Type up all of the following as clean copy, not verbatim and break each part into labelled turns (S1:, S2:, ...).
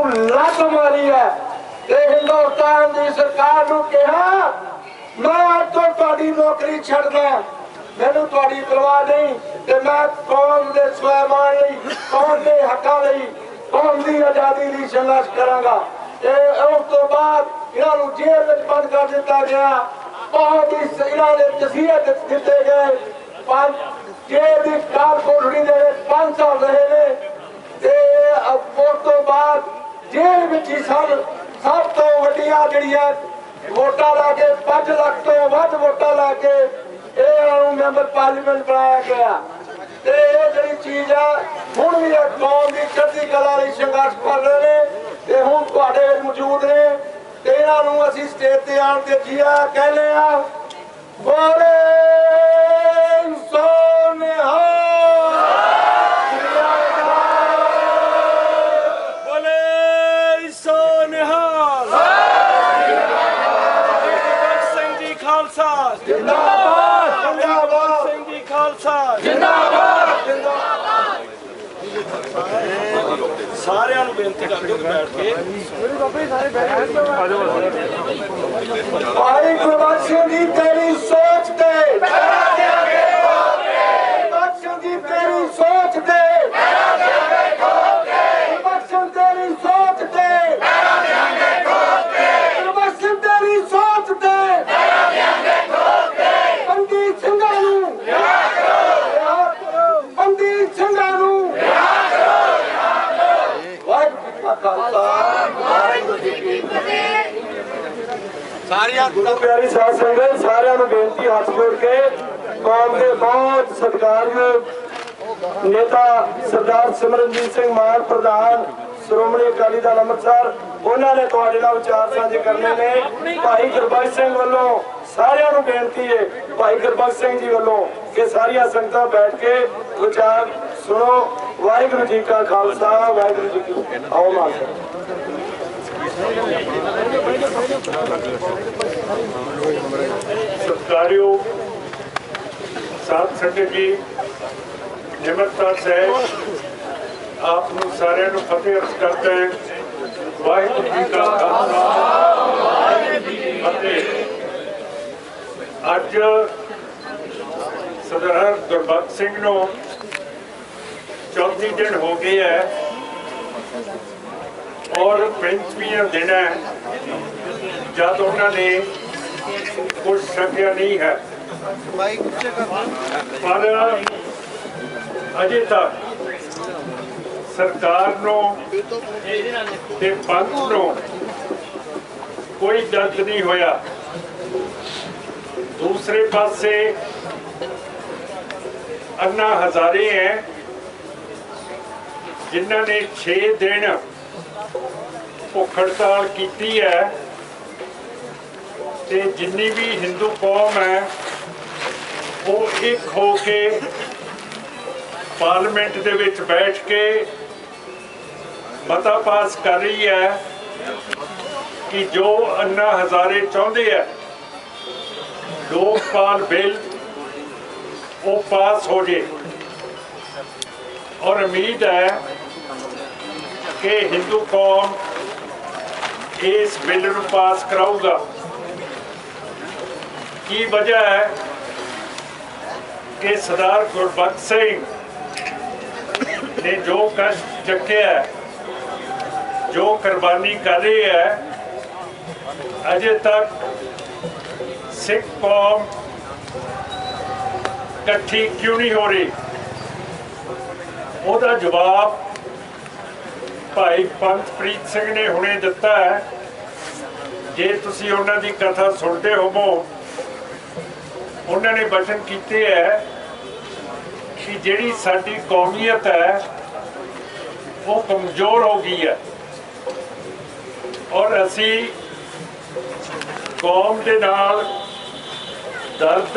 S1: ਲੱਤ ਮਾਰੀ है ਤੇ हिंदुस्तान की सरकार ਨੂੰ ਕਿਹਾ मैं ਅੱਜ ਤੋਂ ਤੁਹਾਡੀ ਨੌਕਰੀ ਛੱਡਦਾ मैनू थोड़ी परवाह नहीं ते मैं कौम के स्वाभिमान लई कौम के हकों लई कौम की आजादी लई संघर्ष करांगा। उस तो बाद इन्हों जेल में बंद कर दिता गया। बहुत ही इन्होंने तसीहत दिते गए। जेल की काल कोठड़ी दे 5 साल रहे ने उस तो बाद जेल में ही सब तो वड्डियां जिहड़ियां वोटां ला के 5 लाख तो वध वोटां ला के मैंबर पार्लीमेंट बनाया गया। जी चीज है हूँ भी कौम की चढ़ती कला संघर्ष कर रहे हैं। हूँ थोड़े मौजूद ने इन्हों असी स्टेज से आन के जिया कहने बोले सारियां नूं बेनती करदे बैठ के भाई गुरबख्श सिंह जी तेरी सोच ते गुरबख्श सिंह जी तेरी सोच ते गुरबख्श सिंह तेरी सोच ते गुरबख्श सिंह तेरी सोच ते बंदी ਸਿੰਘਾਂ ਨੂੰ बंदी ਸਿੰਘਾਂ ਨੂੰ गुरु प्यारी साध संगत सारियां नूं बेनती हाथ जोड़ के कौम के बहुत सत्कारयोग नेता सरदार सिमरनजीत सिंह मान प्रधान श्रोमणी अकाली दल अमृतसर उन्होंने तुहाडे नाल विचार साझे करने ने। भाई गुरबख्श सिंह वालों सारियां नूं बेनती है भाई गुरबख्श सिंह जी वालों कि सारियां संगतां बैठ के विचार सुनो। वाहिगुरू जी का खालसा वाहिगुरू जी की आओ माता
S2: सत्कारयोग साध संगत जी निमरता से आप सारे फतेह अर्ज करते हैं। वाहिगुरू जी का खालसा फतेह। अज सरदार गुरबख्श सिंह नूं 34 दिन हो गए है और 35वां दिन है जब उन्होंने कुछ छकिया नहीं है। पर अजे तक सरकार ते पंथ नूं कोई दर्द नहीं होया। दूसरे पासे अन्ना हजारे हैं जिन्होंने 6 दिन भुख हड़ताल की है ते जिन्नी भी हिंदू कौम है वो एक हो के पार्लीमेंट दे विच बैठ के मता पास कर रही है कि जो अन्ना हजारे चाहते हैं लोकपाल बिल वो पास हो जाए। और उम्मीद है कि हिंदू कौम इस बिल को पास कराऊगा। की वजह है कि सरदार गुरबख्श सिंह ने जो कष्ट चखे है जो कुर्बानी कर रही है अजे तक सिख कौम इकट्ठी क्यों नहीं हो रही। ਉਹਦਾ जवाब भाई पंथप्रीत सिंह ने हुणे दिता है। जे तुसी उन्हां दी कथा सुनते होवो उन्होंने वचन किए है कि जिहड़ी साडी कौमीयत है वो कमज़ोर हो गई है और असी कौम के नाल दर्द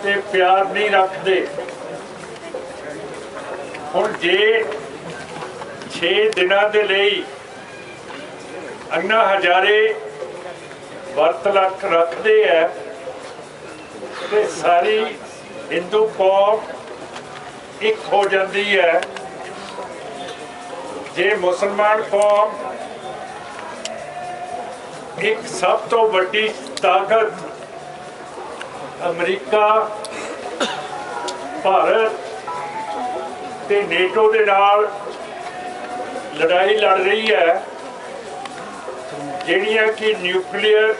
S2: ते प्यार नहीं रखते। हुण जे 6 दिनों के लिए अन्ना हजारे वर्त रखते हैं तो सारी हिंदू कौम एक हो जाती है। जे मुसलमान कौम एक सब तो वड्डी ताकत अमरीका, भारत ते नेटो दे नाल लड़ाई लड़ रही है, ਜਿਹੜੀਆਂ कि न्यूक्लीयर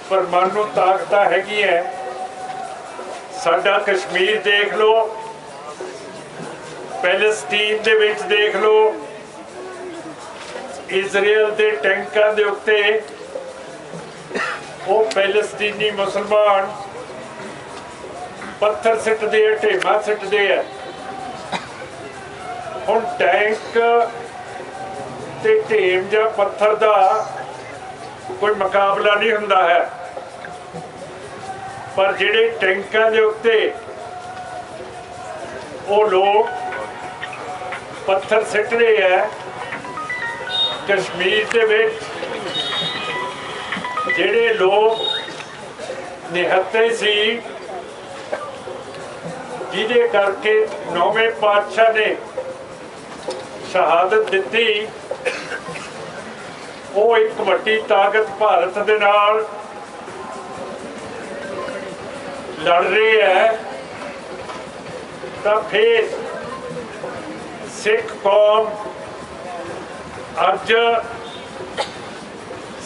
S2: परमाणु ताकत हैगी है। साडा कश्मीर देख लो, पैलेस्टीन दे विच देख लो, इजराइल के टैंकों के उत्ते वो पैलेस्तीनी मुसलमान पत्थर सिटते हैं, ढेमा सिटते हैं। हुण टैंक ते ढेम या पत्थर का कोई मुकाबला नहीं हुंदा है, पर जिहड़े टैंकों के उत्ते वो लोग पत्थर सिट रहे हैं, कश्मीर के विच जिहड़े लोग निहत्थे सी, जिहदे करके 9वें पातशाह ने शहादत दी, वो एक वड्डी ताकत भारत दे नाल लड़ रहे हैं। तो फिर सिख कौम अज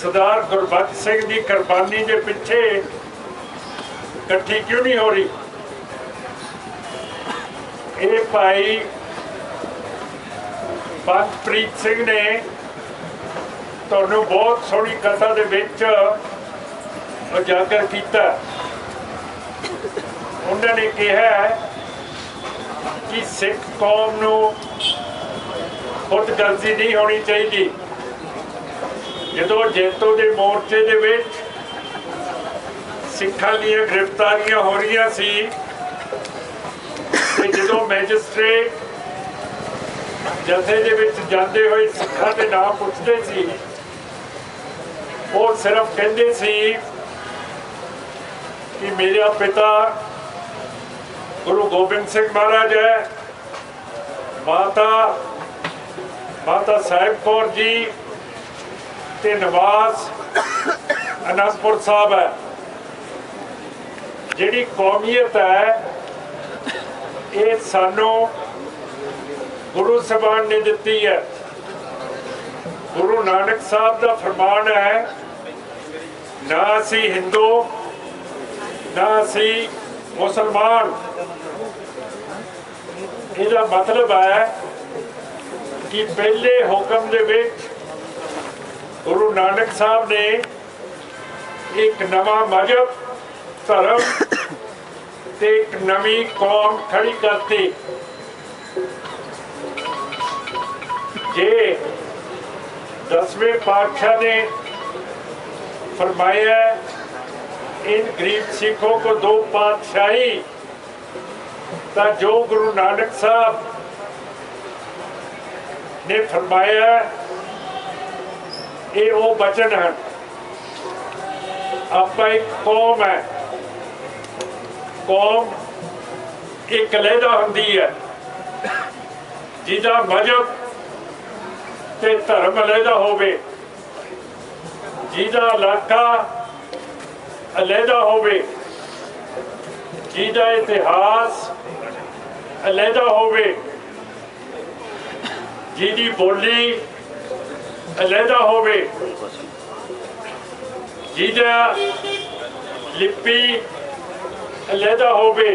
S2: सरदार गुरबख्श सिंह की कुर्बानी के पिछे इकट्ठी क्यों नहीं हो रही? ये भाई पंतप्रीत सिंह ने तुहानू बहुत सोहनी कथा दे विच उजागर किया। उन्होंने कहा कि सिख कौम नू खुदगर्जी नहीं होनी चाहिए। जो जैतो के मोर्चे दे विच सिखां दीयां गिरफ्तारियां हो रही सी, जो मैजिस्ट्रेट जथे दे विच जांदे होए सिखां दे नाम पुछदे सी, वो सिर्फ कहंदे सी कि मेरा पिता गुरु गोबिंद सिंह महाराज है, माता साहिब कौर जी ते नवास अनंदपुर साहब है। जिहड़ी कौमीयत है ये सानू गुरु साहबान ने दिती है। गुरु नानक साहब का फरमान है, ना असी हिंदू ना असी मुसलमान। इसका मतलब है कि पहले हुक्म दे विच गुरु नानक साहब ने एक नवा मजहब धर्म ते एक नवी कौम खड़ी करती। जे 10वें पातशाह ने फरमाया इन गरीब सिखों को 2 पातशाही, तो जो गुरु नानक साहब ने फरमाया ये वो वचन है। आप एक कौम है, कौम एक अलहदा होंदी है, जिहदा मजहब ते धर्म अलहदा होवे, जिहदा इलाका अलहदा होवे, जिहदा इतिहास अलहदा होवे, जिहदी बोली अलहदा होवे, जिहदा लिपि अलहदा होवे।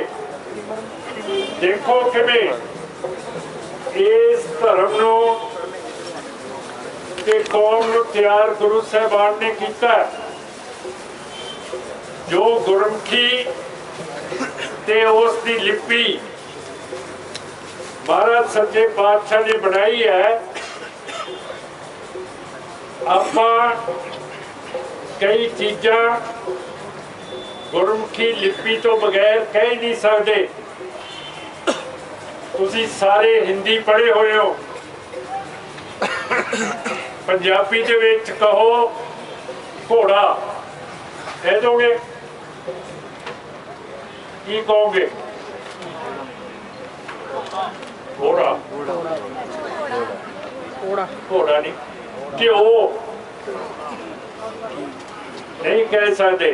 S2: देखो किवें इस धर्म नू ते कौम नू तैयार गुरु साहबान ने किया। जो गुरमुखी ते उस दी लिपि महाराज सच्चे पातशाह ने बनाई है। आपां कई चीज़ां गुरमुखी लिपि तो बगैर कह नहीं सकते। तुसी सारे हिंदी पढ़े हुए हो, पंजाबी दे विच कहो घोड़ा कह दोगे, की कहोगे? घोड़ा घोड़ा नहीं घ्यो नहीं कह सकते।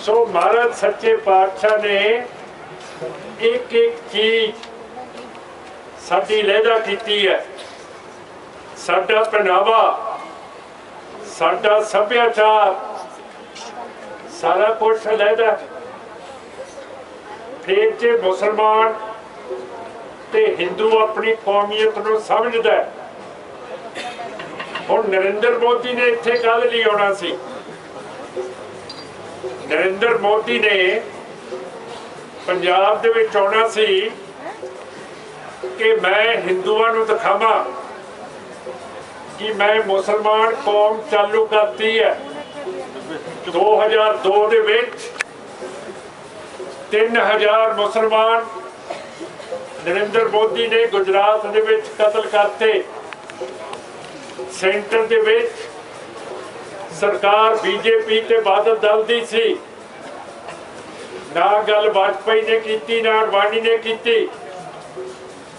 S2: सो महाराज सच्चे पातशाह ने एक एक चीज साडी लहदा की है। साडा पहनावा, साडा सभ्याचार, सारा कुछ लहदा। फिर जे मुसलमान ते हिंदू अपनी कौमीयत नूं समझदा है। हुण नरेंद्र मोदी ने इत्थे कल नहीं आना सी। नरेंद्र मोदी ने पंजाब दे विच आना सी कि मैं हिंदुआं नूं दिखावां कि मैं मुसलमान कौम चालू करती है। 2002 दे विच 3000 मुसलमान नरेंद्र मोदी ने गुजरात दे विच कतल करते। सेंटर दे विच सरकार बीजेपी ते बादल दल दी सी। ना गल वाजपेयी ने कीती, ना अडवाणी ने कीती।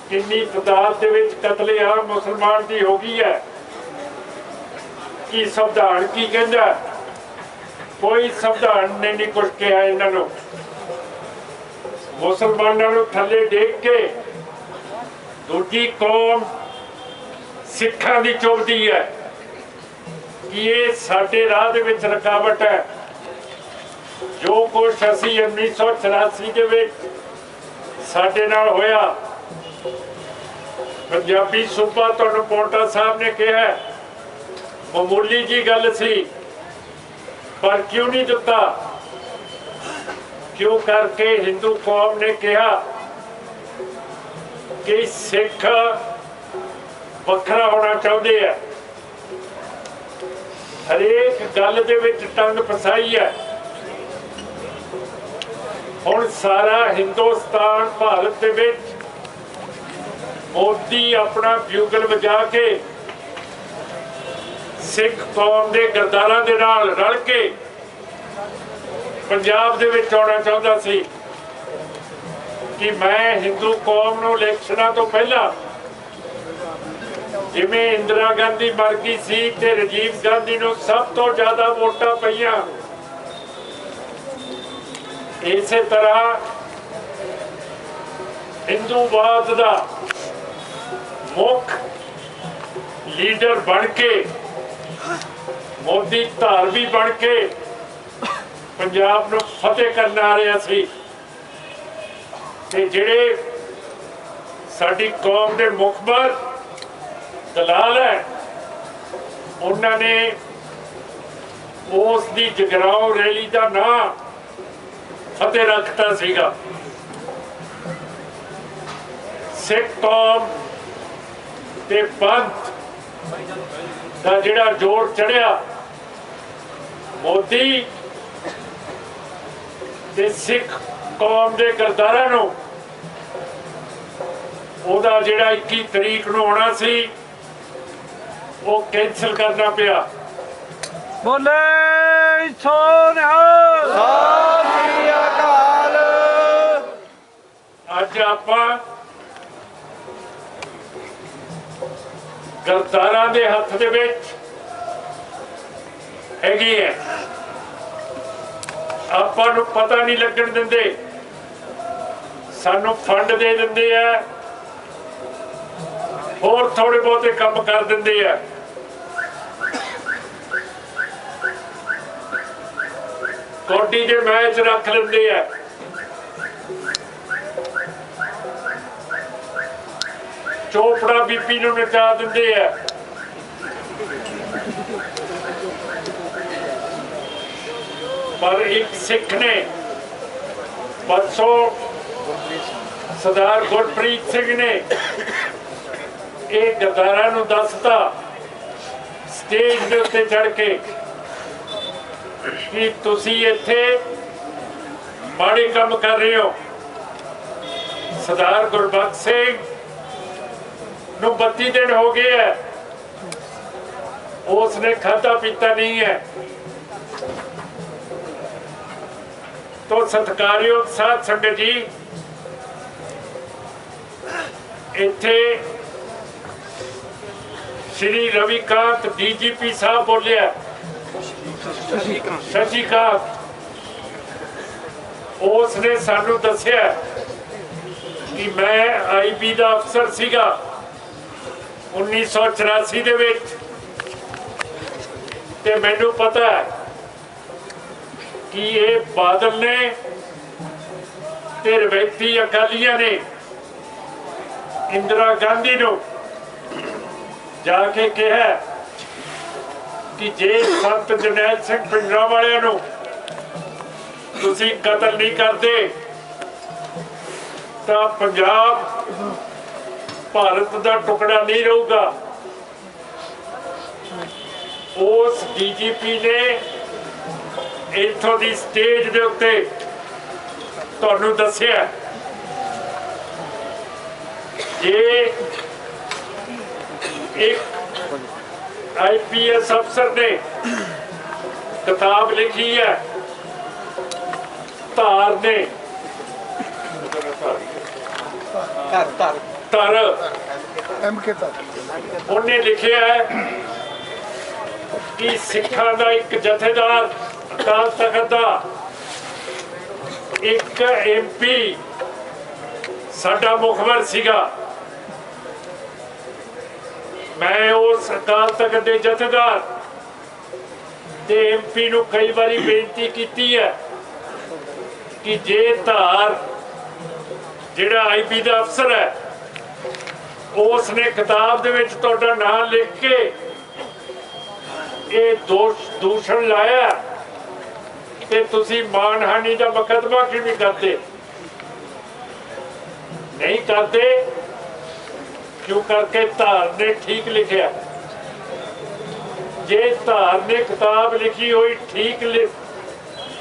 S2: किन्नी तादाद दे विच कतलेआम मुसलमान दी हो गई है। कि संविधान की कहंदा? कोई संविधान ने नहीं कुछ कहा इन्हां नूं। मुसलमानों नूं थल्ले डेग के दूजी कौम सिखां दी चुभदी है कि ये साडे राह दे विच रुकावट है। जो कुछ असीं 1984 दे विच साडे नाल होया, पंजाबी सूबा तुहानूं पौंटा साहब ने कहा मामूली जी गल सी, पर क्यों नहीं दिता? क्यों करके हिंदू कौम ने कहा कि सिख वखरा होना चाहते हैं। हरेक गल दे विच टंग फसाई है। हुण सारा हिंदुस्तान भारत दे विच मोदी अपना ब्यूगल बजा के सिख कौम दे गद्दारां दे नाल रल के पंजाब दे विच आउणा चाहुंदा सी कि मैं हिंदू कौम नूं इलैक्शनां तो पहला जिवें इंदिरा गांधी मर गई सी ते राजीव गांधी नूं सब तो ज्यादा वोटां पईयां, इसे तरह हिंदूवाद दा मुख लीडर बन के मोदी धारवी बन के पंजाब नूं फतेह करन आ रहा सी। ते जिहड़े साडी कौम दे मुखबर दलाल है, उन्होंने उस दी जगराओ रैली का नाम फतेह रखता सीगा। सिख कौम ते पंथ का जिहड़ा जोर चढ़िया, मोदी ते सिख कौम के गद्दारां नूं ओहदा जिहड़ा 21 तरीक नूं होना सी वो कैंसिल करना पिया।
S3: बोले सो निहाल।
S2: अज आपां गद्दारां दे हत्थ दे विच हैगी है। आपां नूं पता नहीं लगन दिंदे, सानू फंड दे दिंदे है, होर थोड़े बहुते काम कर दिंदे है। कौडी दे मैच रख लेंदे है। चोपड़ा बीपी नूं नचा दिंदे है। पर एक सिख ने परसों सरदार गुरप्रीत सिंह ने एक गद्दारां नूं दसता स्टेज के उत्ते चढ़ के कि तुसी इत्थे माड़े काम कर रहे हो। सरदार गुरबख्श सिंह नूं 32 दिन हो गए है, उसने खाधा पीता नहीं है। तो सत्कारयोग साध संगत जी, इत्थे श्री रविकांत DGP साहब बोलिया, शशिकांत, उसने सानू दसिया कि मैं IB का अफसर सीगा 1984 दे विच, ते मैनू पता है कि ये बादल ने ते रवैती अकालियां ने इंदिरा गांधी नू जाके कहा कि जे संत जरनैल सिंह पिंडरा वालियां नू तुसी कतल नहीं करते तो पंजाब भारत का टुकड़ा नहीं रहूगा। उस DGP ने इथों की स्टेज के उत्ते तुहानू दसिया ये एक IPS अफसर ने किताब लिखी है, तार ने तर उन्हें लिखा है कि सिखा का एक जथेदार अकाल तख्त का एक MP साडा मुखबर सीगा। मैं उस अकाल तख्त के जथेदार ते MP नू कई बारी बेनती की है कि जे धार जिहड़ा IB का अफसर है उसने किताब दे विच तुहाडा नाम लिख के ये दूषण लाया ते तुसी मानहानि का मुकदमा क्यों नहीं करते? नहीं करते क्यों करके धार ने ठीक लिखा। जे धार ने किताब लिखी हुई ठीक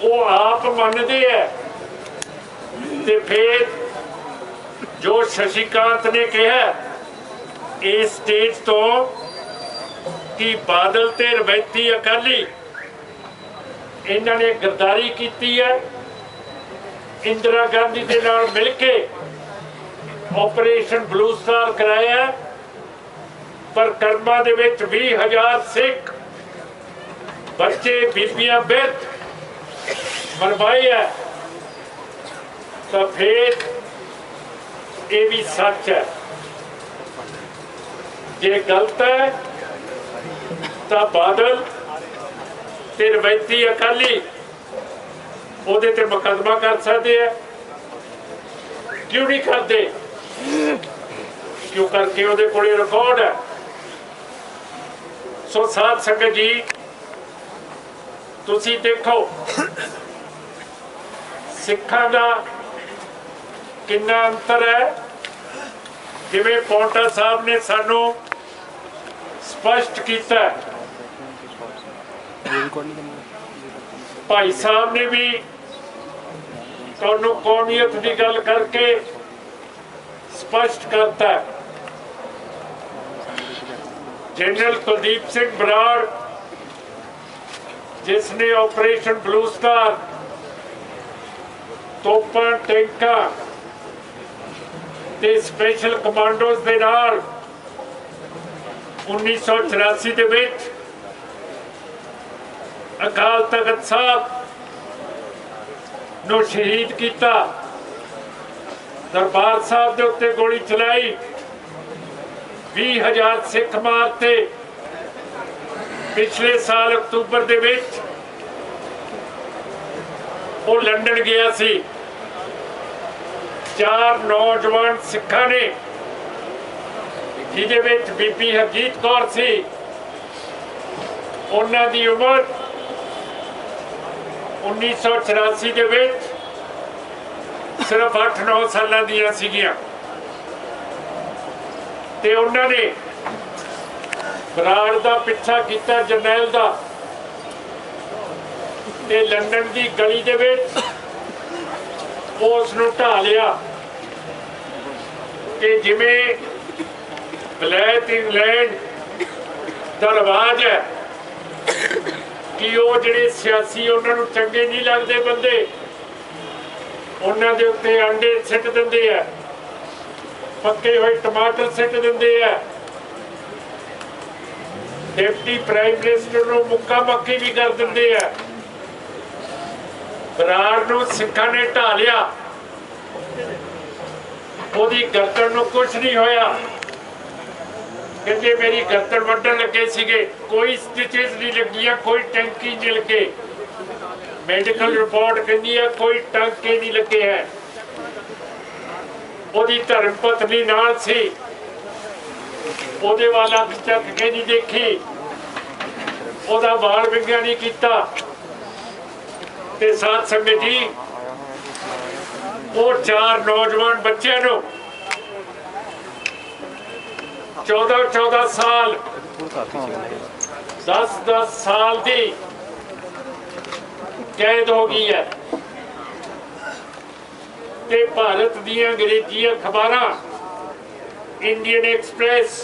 S2: वो आप मानते हैं ते फिर जो शशिकांत ने कहा इस स्टेज तो कि बादल ते रवैती अकाली इन्होंने गद्दारी की है, इंदिरा गांधी के नाल मिलके ऑपरेशन ब्लू स्टार कराया, पर कर्मा दे विच 20,000 सिख बच्चे बीबियां बिरध मरवाए है। तो फिर ये भी सच है, जे गलत है तो बादल ते रवैती अकाली ओदे ते मुकदमा कर सकते हैं, क्यों नहीं करते? क्यों करके ओदे कोले रिकॉर्ड है। सो साध संगत जी तुसी देखो सिखां दा कितना अंतर है। जिवें पौंटा साहब ने सानू स्पष्ट किया, भाई साहब ने भी तुहानू कौमियत की गल करके स्पष्ट करता। जनरल कुलदीप सिंह बराड़ जिसने ऑपरेशन ब्लू स्टार तोपां टैंका ते स्पेशल कमांडोज दे नाल 1984 दे विच अकाल तख्त साहब नूं शहीद किया, दरबार साहब के उत्ते गोली चलाई, 20,000 सिख मारते। पिछले साल अक्तूबर दे विच वो लंदन गया सी, 4 नौजवान सिखा ने जिहदे विच बीबी हरजीत कौर सी, उन्हां दी उम्र 1984 दे विच सिर्फ 8-9 साल दियां सीगियां ते उन्होंने बराड़ का पिछा किया जरनैल का ते लंदन की गली दे विच उसनूं ढा लिया कि जिवें वलैत इंग्लैंड का रिवाज है कि वो जिहड़े सियासी उन्होंने चंगे नहीं लगते बंदे उन्होंने दे उत्ते अंडे सिट दिंदे है, पक्के हुए टमाटर सिट दिंदे है डिप्टी प्राइम मिनिस्टर ਨੂੰ ਮੁੱਕਾ ਮੱਕੀ ਵੀ ਕਰ ਦਿੰਦੇ ਆ। ਬਰਾੜ ਨੂੰ ਸਿੱਖਾਂ ਨੇ ਢਾ ਲਿਆ, ਉਹਦੀ ਗਰਦਨ ਨੂੰ ਕੁਝ ਨਹੀਂ ਹੋਇਆ। ਕਹਿੰਦੇ ਮੇਰੀ ਗਰਦਨ ਵੱਢਣ ਲੱਗੇ ਸੀਗੇ, ਕੋਈ ਸਟਿਚਸ ਨਹੀਂ ਲੱਗੀਆਂ, ਕੋਈ ਟੈਂਕੀ ਨਹੀਂ ਲੱਗੇ। ਮੈਡੀਕਲ ਰਿਪੋਰਟ ਕਹਿੰਦੀ ਹੈ ਕੋਈ ਟਾਂਕੇ ਨਹੀਂ ਲੱਗੇ ਹੈ। ਉਹਦੀ ਧਰਮ ਪਤਨੀ ਨਾਲ ਸੀ, ਉਹਦੇ ਵੱਲ ਅੱਖ ਚੱਕ ਕੇ ਨਹੀਂ ਦੇਖੀ, ਉਹਦਾ ਵਾਲ ਵਿੰਗਾ ਨਹੀਂ ਕੀਤਾ। ਤੇ ਸਾਧ ਸੰਗਤ ਜੀ, ਉਹ 4 ਨੌਜਵਾਨ ਬੱਚਿਆਂ ਨੂੰ 14 ਸਾਲ 10 ਸਾਲ ਦੀ कैद हो गई है। ते भारत दी अंग्रेजी अखबारां Indian express,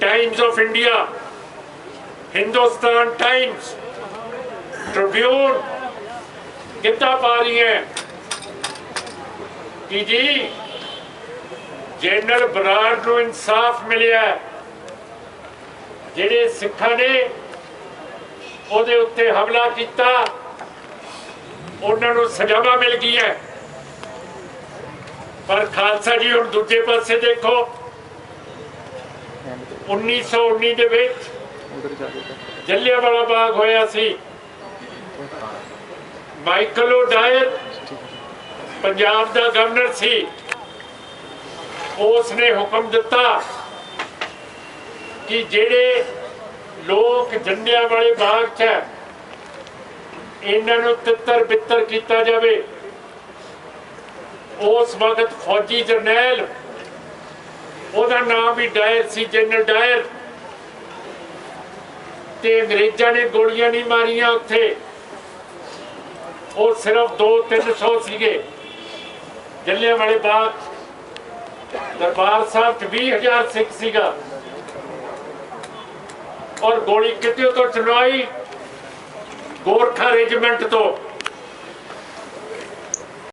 S2: times of India, Hindustan times, Tribune कितना पा रही है कि जी जनरल बराड़ को इंसाफ मिलिया, जिहड़े सिखां ने ਉਹਦੇ ਉੱਤੇ ਹਮਲਾ ਕੀਤਾ ਉਹਨਾਂ ਨੂੰ ਸਜ਼ਾਵਾਂ ਮਿਲ ਗਈਆਂ। ਪਰ ਖਾਲਸਾ ਜੀ ਹੁਣ ਦੂਜੇ ਪਾਸੇ ਦੇਖੋ, 1919 ਦੇ ਵਿੱਚ ਜਲਿਆਂਵਾਲਾ ਬਾਗ ਹੋਇਆ ਸੀ। ਮਾਈਕਲ ਓਡਾਇਰ ਪੰਜਾਬ ਦਾ ਗਵਰਨਰ ਸੀ, ਉਸ ਨੇ ਹੁਕਮ ਦਿੱਤਾ ਕਿ ਜਿਹੜੇ लोग जलियांवाले बाग च इन्हां नूं तित्तर बित्तर कीता जावे। उस वक्त फौजी जरनैल, ओहदा नाम भी डायर सी, जनरल डायर, ते अंग्रेजां ने गोलियां नहीं मारियां उत्थे, वो सिर्फ 200-300 सीगे। जलियांवाले बाग दरबार साहब 20,000 सिख सीगा, और गोली कितने तो चलवाई गोरखा रेजिमेंट तो।